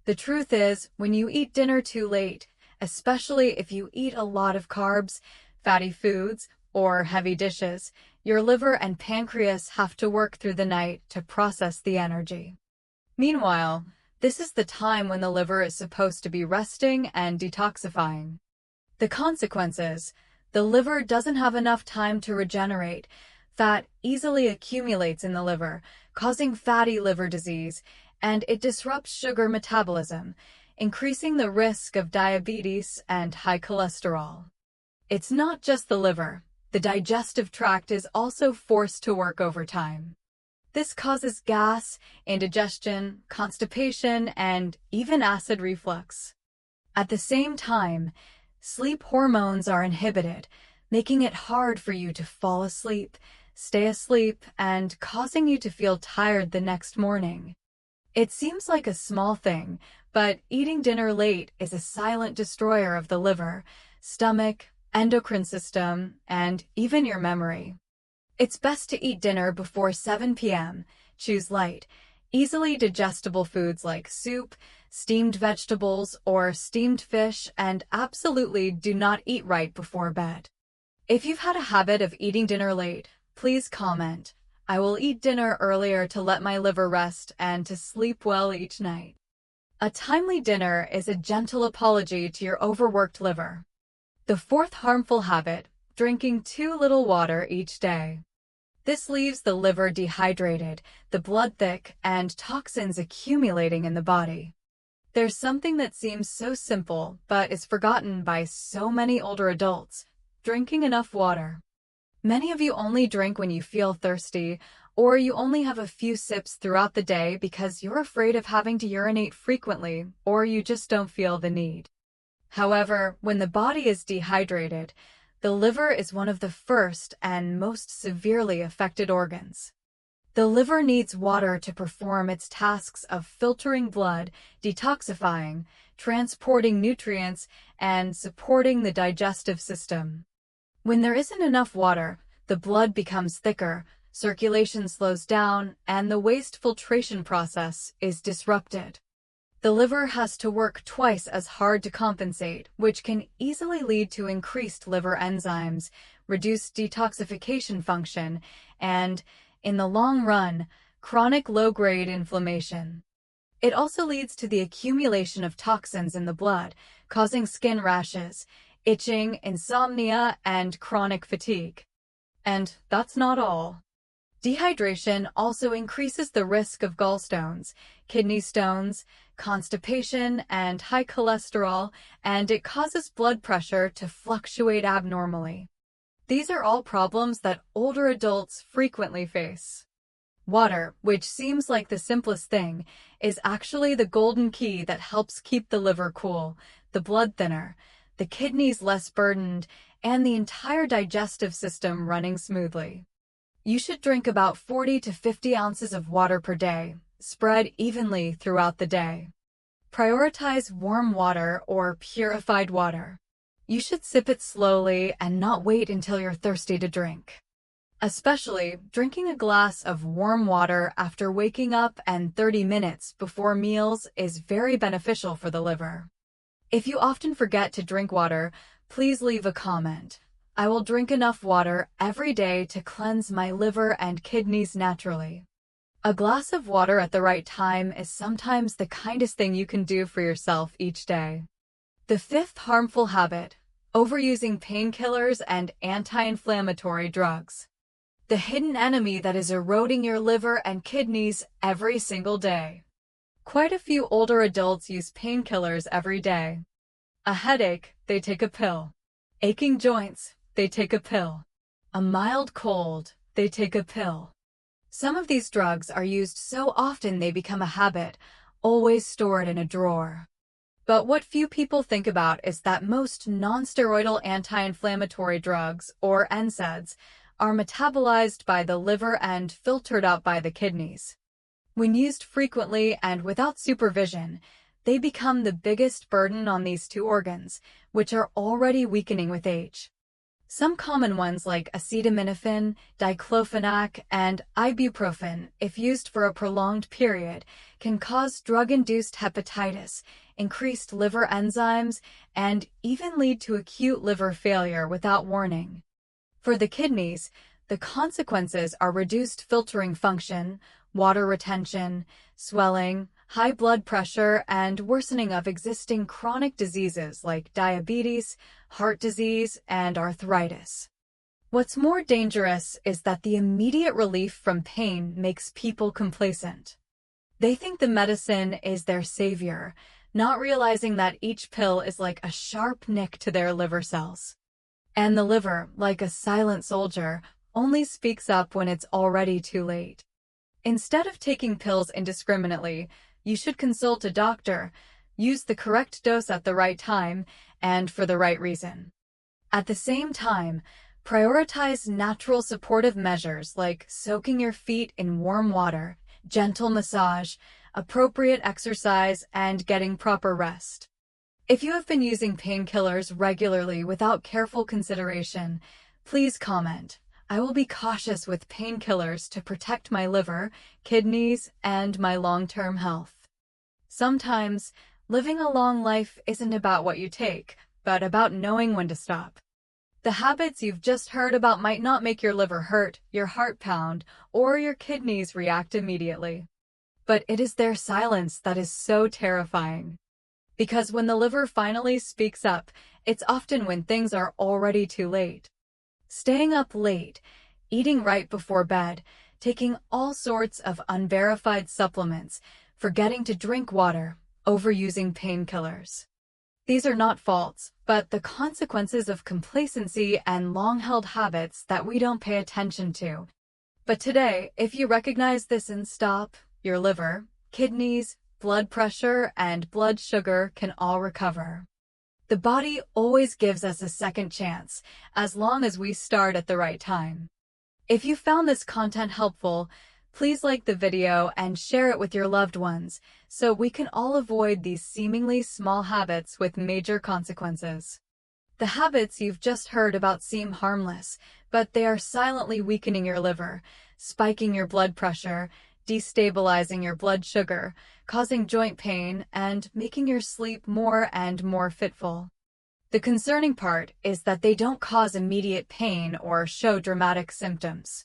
The truth is, when you eat dinner too late, especially if you eat a lot of carbs, fatty foods, or heavy dishes, your liver and pancreas have to work through the night to process the energy. Meanwhile, this is the time when the liver is supposed to be resting and detoxifying. The consequences: the liver doesn't have enough time to regenerate. Fat easily accumulates in the liver, causing fatty liver disease, and it disrupts sugar metabolism, increasing the risk of diabetes and high cholesterol. It's not just the liver. The digestive tract is also forced to work overtime. This causes gas, indigestion, constipation, and even acid reflux. At the same time, sleep hormones are inhibited, making it hard for you to fall asleep, stay asleep, and causing you to feel tired the next morning. It seems like a small thing, but eating dinner late is a silent destroyer of the liver, stomach, endocrine system, and even your memory. It's best to eat dinner before 7 p.m. Choose light, easily digestible foods like soup, steamed vegetables, or steamed fish, and absolutely do not eat right before bed. If you've had a habit of eating dinner late, please comment. I will eat dinner earlier to let my liver rest and to sleep well each night. A timely dinner is a gentle apology to your overworked liver. The fourth harmful habit: drinking too little water each day. This leaves the liver dehydrated, the blood thick, and toxins accumulating in the body. There's something that seems so simple but is forgotten by so many older adults: drinking enough water. Many of you only drink when you feel thirsty, or you only have a few sips throughout the day because you're afraid of having to urinate frequently, or you just don't feel the need. However, when the body is dehydrated, the liver is one of the first and most severely affected organs. The liver needs water to perform its tasks of filtering blood, detoxifying, transporting nutrients, and supporting the digestive system. When there isn't enough water, the blood becomes thicker, circulation slows down, and the waste filtration process is disrupted. The liver has to work twice as hard to compensate, which can easily lead to increased liver enzymes, reduced detoxification function, and, in the long run, chronic low-grade inflammation. It also leads to the accumulation of toxins in the blood, causing skin rashes, itching, insomnia, and chronic fatigue. And that's not all. Dehydration also increases the risk of gallstones, kidney stones, constipation, and high cholesterol, and it causes blood pressure to fluctuate abnormally. These are all problems that older adults frequently face. Water, which seems like the simplest thing, is actually the golden key that helps keep the liver cool, the blood thinner, the kidneys less burdened, and the entire digestive system running smoothly. You should drink about 40 to 50 ounces of water per day, spread evenly throughout the day. Prioritize warm water or purified water. You should sip it slowly and not wait until you're thirsty to drink. Especially, drinking a glass of warm water after waking up and 30 minutes before meals is very beneficial for the liver. If you often forget to drink water, please leave a comment. I will drink enough water every day to cleanse my liver and kidneys naturally. A glass of water at the right time is sometimes the kindest thing you can do for yourself each day. The fifth harmful habit: overusing painkillers and anti-inflammatory drugs. The hidden enemy that is eroding your liver and kidneys every single day. Quite a few older adults use painkillers every day. A headache, they take a pill. Aching joints, they take a pill. A mild cold, they take a pill. Some of these drugs are used so often they become a habit, always stored in a drawer. But what few people think about is that most non-steroidal anti-inflammatory drugs, or NSAIDs, are metabolized by the liver and filtered out by the kidneys. When used frequently and without supervision, they become the biggest burden on these two organs, which are already weakening with age. Some common ones like acetaminophen, diclofenac, and ibuprofen, if used for a prolonged period, can cause drug-induced hepatitis, increased liver enzymes, and even lead to acute liver failure without warning. For the kidneys, the consequences are reduced filtering function, water retention, swelling, high blood pressure, and worsening of existing chronic diseases like diabetes, heart disease, and arthritis. What's more dangerous is that the immediate relief from pain makes people complacent. They think the medicine is their savior, not realizing that each pill is like a sharp nick to their liver cells. And the liver, like a silent soldier, only speaks up when it's already too late. Instead of taking pills indiscriminately, you should consult a doctor, use the correct dose at the right time, and for the right reason. At the same time, prioritize natural supportive measures like soaking your feet in warm water, gentle massage, appropriate exercise, and getting proper rest. If you have been using painkillers regularly without careful consideration, please comment. I will be cautious with painkillers to protect my liver, kidneys, and my long-term health. Sometimes, living a long life isn't about what you take, but about knowing when to stop. The habits you've just heard about might not make your liver hurt, your heart pound, or your kidneys react immediately. But it is their silence that is so terrifying. Because when the liver finally speaks up, it's often when things are already too late. Staying up late, eating right before bed, taking all sorts of unverified supplements, forgetting to drink water, overusing painkillers. These are not faults, but the consequences of complacency and long-held habits that we don't pay attention to. But today, if you recognize this and stop, your liver, kidneys, blood pressure, and blood sugar can all recover. The body always gives us a second chance, as long as we start at the right time. If you found this content helpful, please like the video and share it with your loved ones, so we can all avoid these seemingly small habits with major consequences. The habits you've just heard about seem harmless, but they are silently weakening your liver, spiking your blood pressure, destabilizing your blood sugar, causing joint pain, and making your sleep more and more fitful. The concerning part is that they don't cause immediate pain or show dramatic symptoms.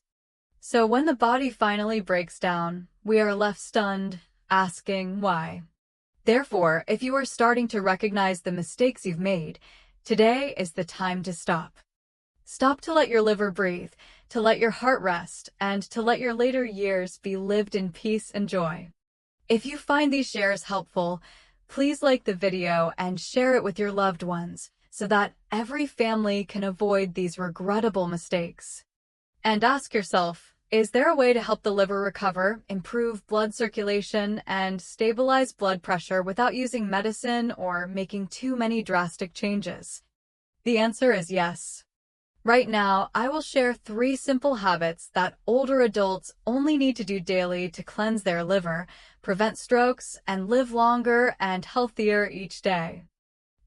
So when the body finally breaks down, we are left stunned, asking why. Therefore, if you are starting to recognize the mistakes you've made, today is the time to stop. Stop to let your liver breathe, to let your heart rest, and to let your later years be lived in peace and joy. If you find these shares helpful, please like the video and share it with your loved ones so that every family can avoid these regrettable mistakes. And ask yourself, is there a way to help the liver recover, improve blood circulation, and stabilize blood pressure without using medicine or making too many drastic changes? The answer is yes. Right now, I will share 3 simple habits that older adults only need to do daily to cleanse their liver, prevent strokes, and live longer and healthier each day.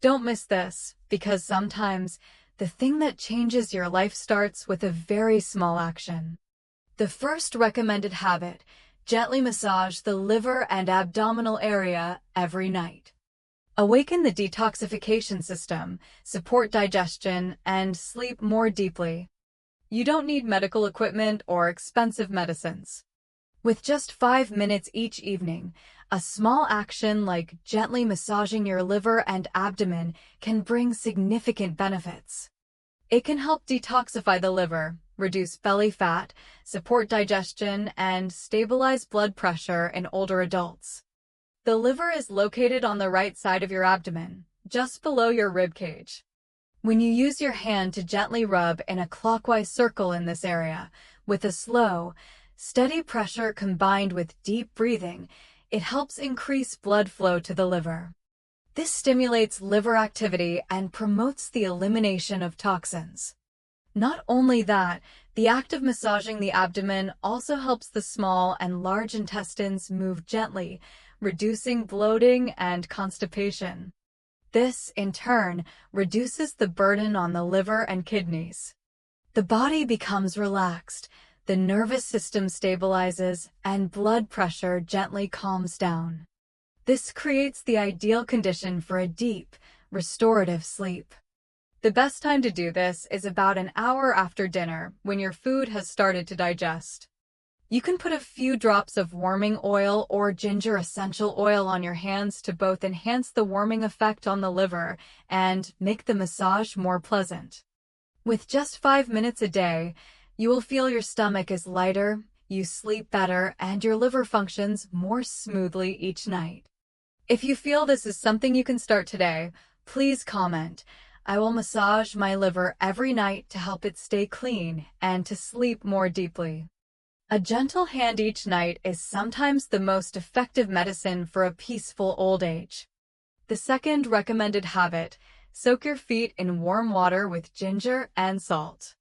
Don't miss this, because sometimes the thing that changes your life starts with a very small action. The first recommended habit: gently massage the liver and abdominal area every night. Awaken the detoxification system, support digestion, and sleep more deeply. You don't need medical equipment or expensive medicines. With just 5 minutes each evening, a small action like gently massaging your liver and abdomen can bring significant benefits. It can help detoxify the liver, reduce belly fat, support digestion, and stabilize blood pressure in older adults. The liver is located on the right side of your abdomen, just below your rib cage. When you use your hand to gently rub in a clockwise circle in this area, with a slow, steady pressure combined with deep breathing, it helps increase blood flow to the liver. This stimulates liver activity and promotes the elimination of toxins. Not only that, the act of massaging the abdomen also helps the small and large intestines move gently, reducing bloating and constipation. This, in turn, reduces the burden on the liver and kidneys. The body becomes relaxed, the nervous system stabilizes, and blood pressure gently calms down. This creates the ideal condition for a deep, restorative sleep. The best time to do this is about an hour after dinner, when your food has started to digest. You can put a few drops of warming oil or ginger essential oil on your hands to both enhance the warming effect on the liver and make the massage more pleasant. With just 5 minutes a day, you will feel your stomach is lighter, you sleep better, and your liver functions more smoothly each night. If you feel this is something you can start today, please comment. I will massage my liver every night to help it stay clean and to sleep more deeply. A gentle hand each night is sometimes the most effective medicine for a peaceful old age. The second recommended habit: soak your feet in warm water with ginger and salt.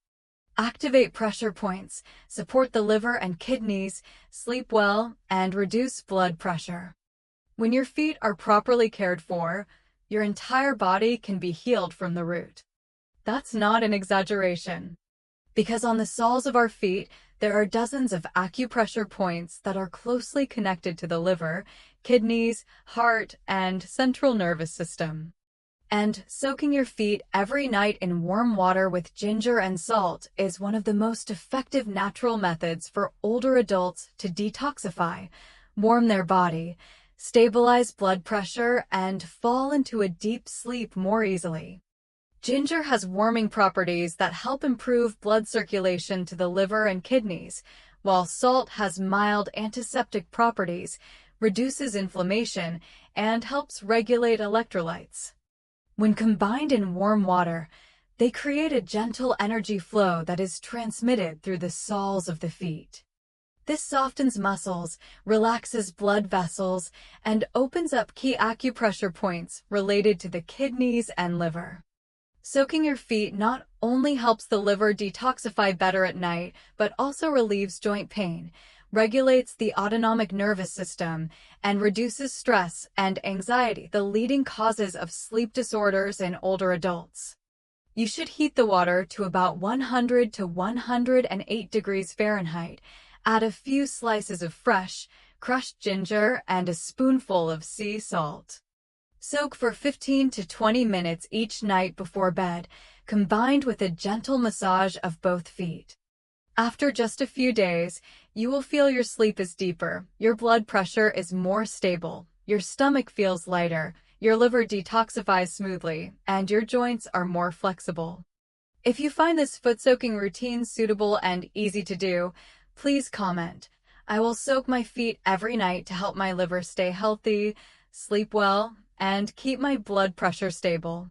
Activate pressure points, support the liver and kidneys, sleep well, and reduce blood pressure. When your feet are properly cared for, your entire body can be healed from the root. That's not an exaggeration. Because on the soles of our feet, there are dozens of acupressure points that are closely connected to the liver, kidneys, heart, and central nervous system. And soaking your feet every night in warm water with ginger and salt is one of the most effective natural methods for older adults to detoxify, warm their body, stabilize blood pressure, and fall into a deep sleep more easily. Ginger has warming properties that help improve blood circulation to the liver and kidneys, while salt has mild antiseptic properties, reduces inflammation, and helps regulate electrolytes. When combined in warm water, they create a gentle energy flow that is transmitted through the soles of the feet. This softens muscles, relaxes blood vessels, and opens up key acupressure points related to the kidneys and liver. Soaking your feet not only helps the liver detoxify better at night, but also relieves joint pain, regulates the autonomic nervous system, and reduces stress and anxiety, the leading causes of sleep disorders in older adults. You should heat the water to about 100 to 108 degrees Fahrenheit. Add a few slices of fresh, crushed ginger and a spoonful of sea salt. Soak for 15 to 20 minutes each night before bed, combined with a gentle massage of both feet. After just a few days, you will feel your sleep is deeper, your blood pressure is more stable, your stomach feels lighter, your liver detoxifies smoothly, and your joints are more flexible. If you find this foot-soaking routine suitable and easy to do, please comment. I will soak my feet every night to help my liver stay healthy, sleep well, and keep my blood pressure stable.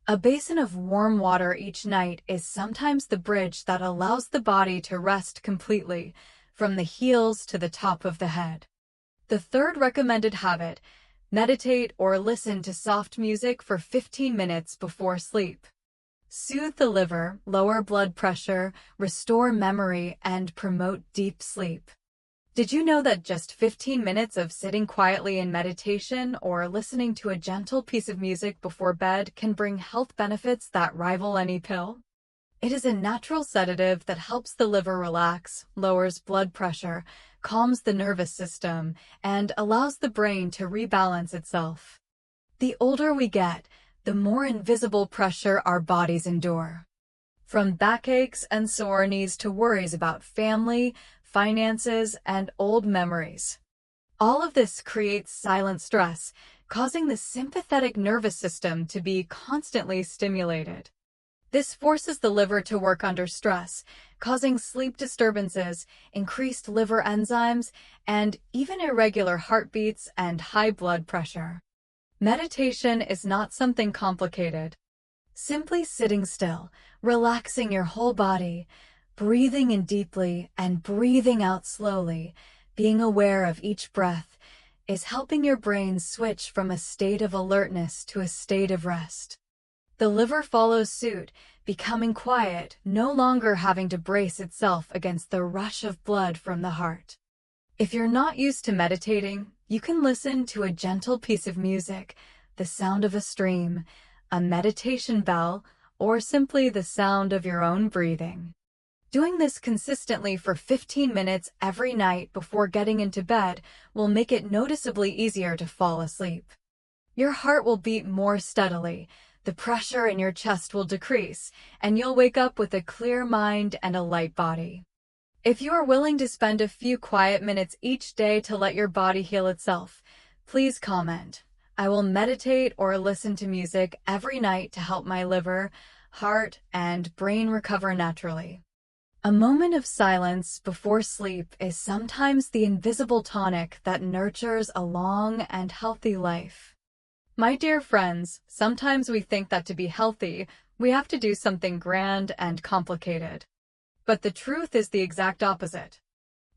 A basin of warm water each night is sometimes the bridge that allows the body to rest completely, from the heels to the top of the head. The third recommended habit: meditate or listen to soft music for 15 minutes before sleep. Soothe the liver, lower blood pressure, restore memory, and promote deep sleep. Did you know that just 15 minutes of sitting quietly in meditation or listening to a gentle piece of music before bed can bring health benefits that rival any pill? It is a natural sedative that helps the liver relax, lowers blood pressure, calms the nervous system, and allows the brain to rebalance itself. The older we get, the more invisible pressure our bodies endure. From backaches and sore knees to worries about family, finances, and old memories. All of this creates silent stress, causing the sympathetic nervous system to be constantly stimulated. This forces the liver to work under stress, causing sleep disturbances, increased liver enzymes, and even irregular heartbeats and high blood pressure. Meditation is not something complicated. Simply sitting still, relaxing your whole body, breathing in deeply and breathing out slowly, being aware of each breath, is helping your brain switch from a state of alertness to a state of rest. The liver follows suit, becoming quiet, no longer having to brace itself against the rush of blood from the heart. If you're not used to meditating, you can listen to a gentle piece of music, the sound of a stream, a meditation bell, or simply the sound of your own breathing. Doing this consistently for 15 minutes every night before getting into bed will make it noticeably easier to fall asleep. Your heart will beat more steadily, the pressure in your chest will decrease, and you'll wake up with a clear mind and a light body. If you are willing to spend a few quiet minutes each day to let your body heal itself, please comment. I will meditate or listen to music every night to help my liver, heart, and brain recover naturally. A moment of silence before sleep is sometimes the invisible tonic that nurtures a long and healthy life. My dear friends, sometimes we think that to be healthy, we have to do something grand and complicated. But the truth is the exact opposite.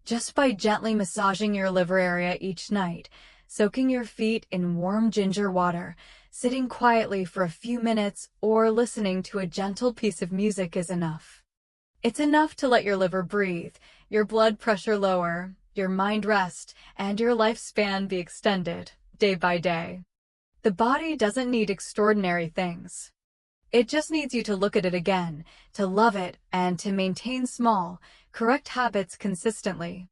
Just by gently massaging your liver area each night, soaking your feet in warm ginger water, sitting quietly for a few minutes, or listening to a gentle piece of music is enough. It's enough to let your liver breathe, your blood pressure lower, your mind rest, and your lifespan be extended, day by day. The body doesn't need extraordinary things. It just needs you to look at it again, to love it, and to maintain small, correct habits consistently.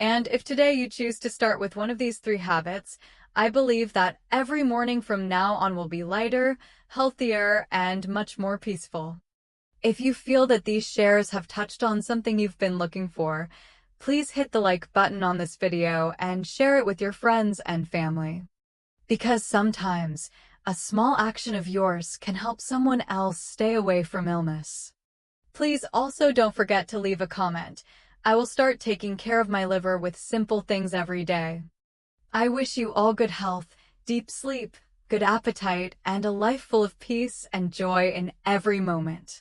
And if today you choose to start with one of these 3 habits, I believe that every morning from now on will be lighter, healthier, and much more peaceful. If you feel that these shares have touched on something you've been looking for, please hit the like button on this video and share it with your friends and family. Because sometimes, a small action of yours can help someone else stay away from illness. Please also don't forget to leave a comment. I will start taking care of my liver with simple things every day. I wish you all good health, deep sleep, good appetite, and a life full of peace and joy in every moment.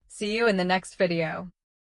See you in the next video.